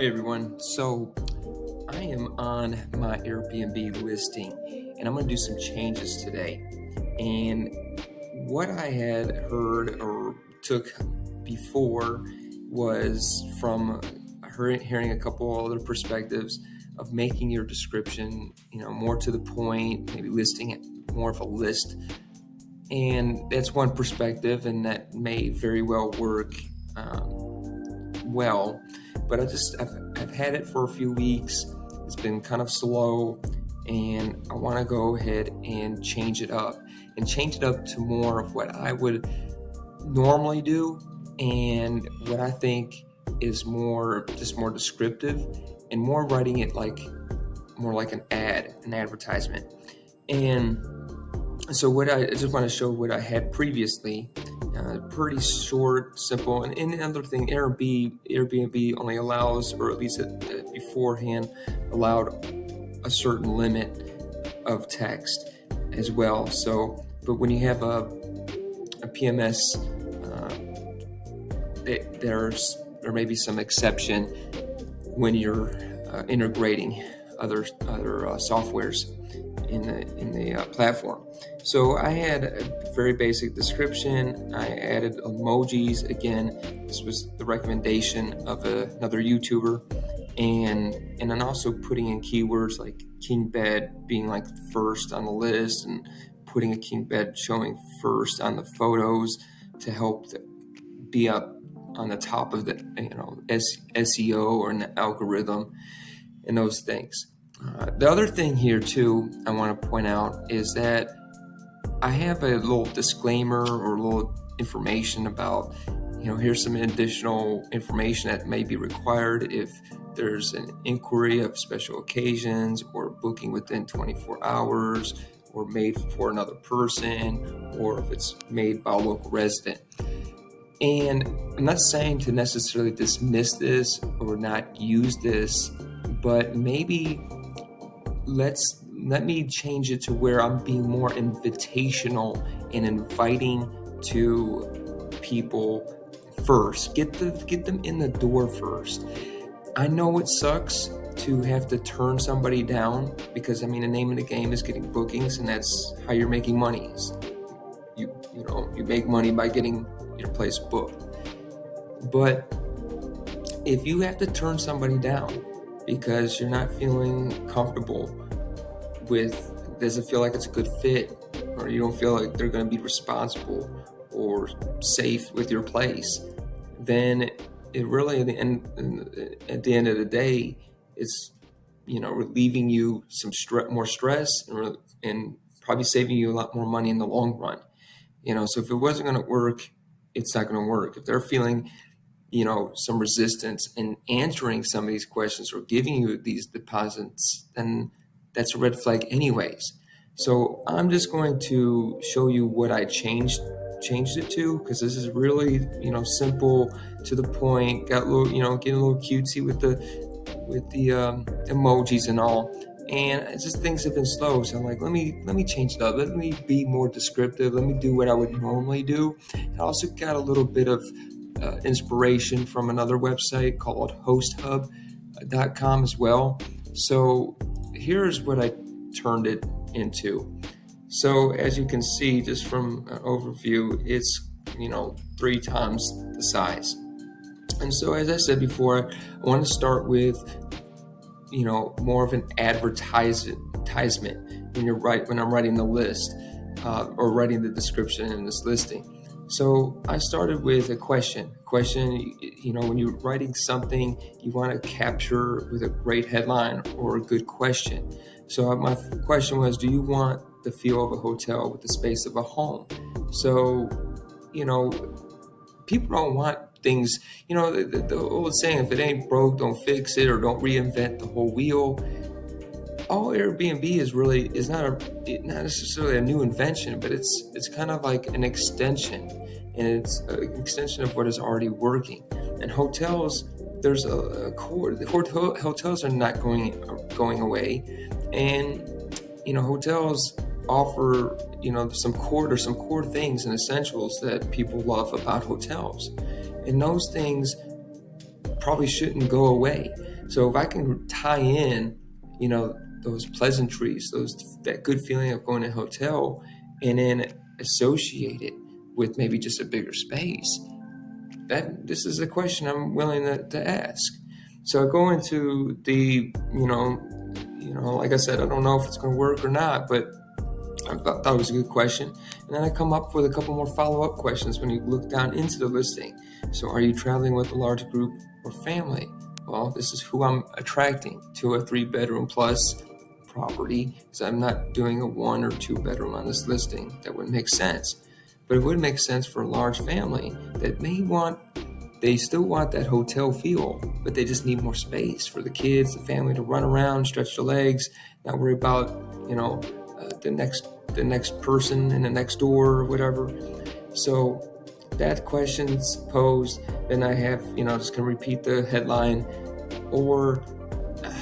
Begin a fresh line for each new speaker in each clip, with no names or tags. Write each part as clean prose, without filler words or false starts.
Hey everyone, so I am on my Airbnb listing and I'm going to do some changes today. And what I had heard or took before was from hearing a couple other perspectives of making your description, more to the point, maybe listing it more of a list. And that's one perspective, and that may very well work well. But I've had it for a few weeks. It's been kind of slow, and I want to go ahead and change it up to more of what I would normally do, and what I think is more descriptive and more writing it more like an advertisement. And so I just want to show what I had previously. Pretty short, simple, and another thing, Airbnb only allows, or at least beforehand allowed, a certain limit of text as well. So, but when you have a PMS, there may be some exception when you're integrating other softwares in the platform. So I had a very basic description. I added emojis. Again, this was the recommendation of another YouTuber, and then also putting in keywords like king bed being like first on the list, and putting a king bed showing first on the photos to help be up on the top of the SEO or an algorithm and those things. The other thing here too I want to point out is that I have a little disclaimer or a little information about, here's some additional information that may be required if there's an inquiry of special occasions or booking within 24 hours or made for another person, or if it's made by a local resident. And I'm not saying to necessarily dismiss this or not use this, but maybe let me change it to where I'm being more invitational and inviting to people first. Get them in the door first. I know it sucks to have to turn somebody down, because the name of the game is getting bookings, and that's how you're making money. You make money by getting your place booked. But if you have to turn somebody down because you're not feeling comfortable doesn't feel like it's a good fit, or you don't feel like they're going to be responsible or safe with your place, then it really, at the end of the day, it's relieving you some more stress, and probably saving you a lot more money in the long run. So if it wasn't going to work, it's not going to work. If they're feeling some resistance in answering some of these questions or giving you these deposits, then that's a red flag anyways. So I'm just going to show you what I changed it to, because this is really, simple, to the point, got a little, getting a little cutesy with the emojis and all. And it's just, things have been slow. So I'm like, let me change it up. Let me be more descriptive. Let me do what I would normally do. I also got a little bit of inspiration from another website called hosthub.com as well. So here's what I turned it into. So as you can see, just from an overview, it's 3 times the size. And so, as I said before, I want to start with more of an advertisement when I'm writing the list or writing the description in this listing. So I started with a question. When you're writing something, you want to capture with a great headline or a good question. So my question was, do you want the feel of a hotel with the space of a home? So, people don't want things, the old saying, if it ain't broke, don't fix it, or don't reinvent the whole wheel. All Airbnb is not necessarily a new invention, but it's kind of like an extension, and it's an extension of what is already working. And hotels, there's a core. The hotels are not going away, and hotels offer some core things and essentials that people love about hotels, and those things probably shouldn't go away. So if I can tie in, those pleasantries, that good feeling of going to a hotel, and then associate it with maybe just a bigger space, this is a question I'm willing to ask. So I go into the, like I said, I don't know if it's going to work or not, but I thought it was a good question. And then I come up with a couple more follow-up questions when you look down into the listing. So are you traveling with a large group or family? Well, this is who I'm attracting to a 3-bedroom plus property, because I'm not doing a 1 or 2 bedroom on this listing. That wouldn't make sense. But it would make sense for a large family that they still want that hotel feel, but they just need more space for the kids, the family to run around, stretch their legs, not worry about, the next person in the next door or whatever. So that question's posed. Then I have, just gonna repeat the headline. Or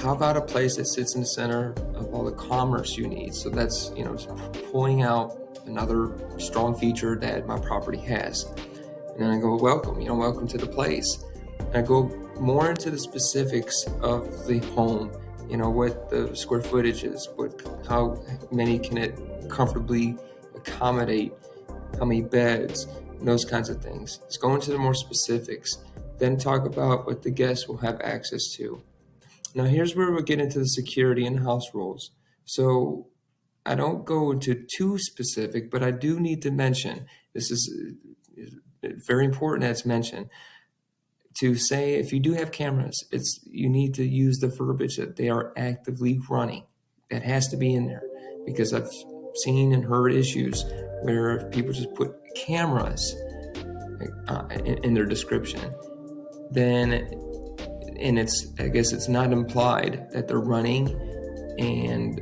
how about a place that sits in the center of all the commerce you need? So that's, just pulling out another strong feature that my property has. And then I go, welcome to the place. And I go more into the specifics of the home, what the square footage is, how many can it comfortably accommodate, how many beds, and those kinds of things. Let's go into the more specifics, then talk about what the guests will have access to. Now here's where we'll get into the security and house rules. So I don't go into too specific, but I do need to mention, this is very important as mentioned, to say if you do have cameras, you need to use the verbiage that they are actively running. That has to be in there, because I've seen and heard issues where people just put cameras in their description, and I guess it's not implied that they're running, and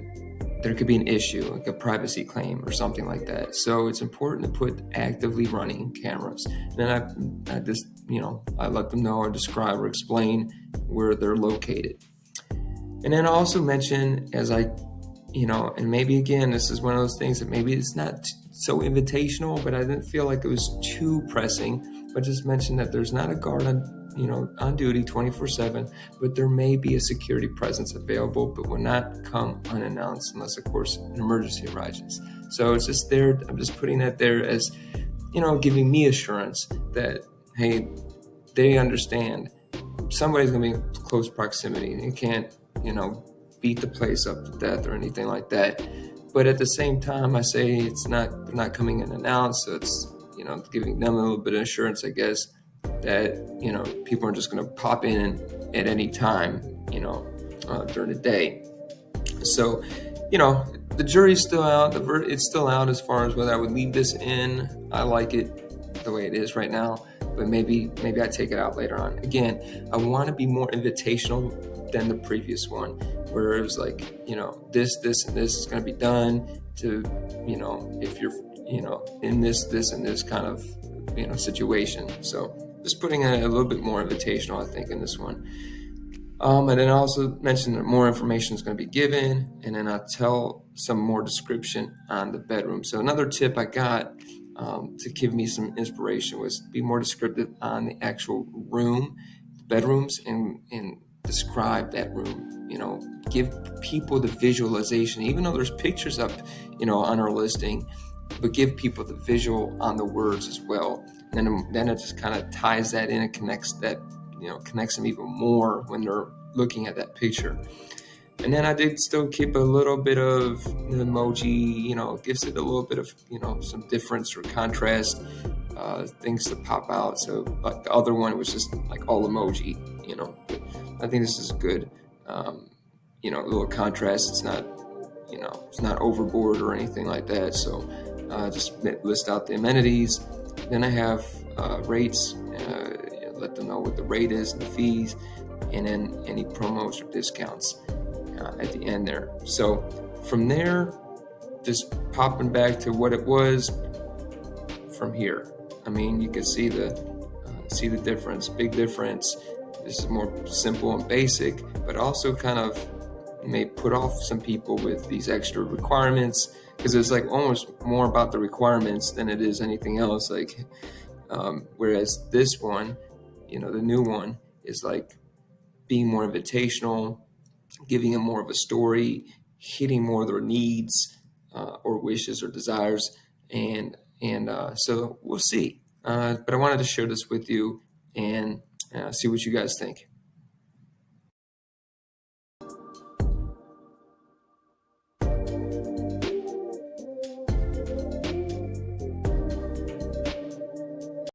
there could be an issue, like a privacy claim or something like that. So it's important to put actively running cameras. And then I just, I let them know or describe or explain where they're located. And then I also mention, as I, and maybe again, this is one of those things that maybe it's not so invitational, but I didn't feel like it was too pressing, but just mention that there's not a guard on duty 24/7, but there may be a security presence available, but will not come unannounced unless, of course, an emergency arises. So it's just there. I'm just putting that there as, giving me assurance that, hey, they understand somebody's going to be in close proximity. They can't, beat the place up to death or anything like that. But at the same time, I say they're not coming unannounced. So it's, giving them a little bit of assurance, I guess, that, people aren't just going to pop in at any time, during the day. So, the jury's still out. It's still out as far as whether I would leave this in. I like it the way it is right now, but maybe I take it out later on. Again, I want to be more invitational than the previous one, where it was like, this, and this is going to be done to, if you're, in this, and this kind of, situation. So just putting a little bit more invitational, I think, in this one. And then I also mentioned that more information is going to be given, and then I'll tell some more description on the bedroom. So another tip I got to give me some inspiration was be more descriptive on the actual room, bedrooms, and describe that room. Give people the visualization, even though there's pictures up, on our listing, but give people the visual on the words as well. And then it just kind of ties that in and connects them even more when they're looking at that picture. And then I did still keep a little bit of the emoji, gives it a little bit of, some difference or contrast, things to pop out. So like the other one was just like all emoji, I think this is good, a little contrast. It's not overboard or anything like that. So just list out the amenities. Then I have rates, let them know what the rate is and the fees, and then any promos or discounts at the end there. So from there, just popping back to what it was from here. I mean, you can see the difference, big difference. This is more simple and basic, but also kind of may put off some people with these extra requirements, because it's like almost more about the requirements than it is anything else. Like, whereas this one, the new one, is like being more invitational, giving them more of a story, hitting more of their needs or wishes or desires, and so we'll see. But I wanted to share this with you and see what you guys think.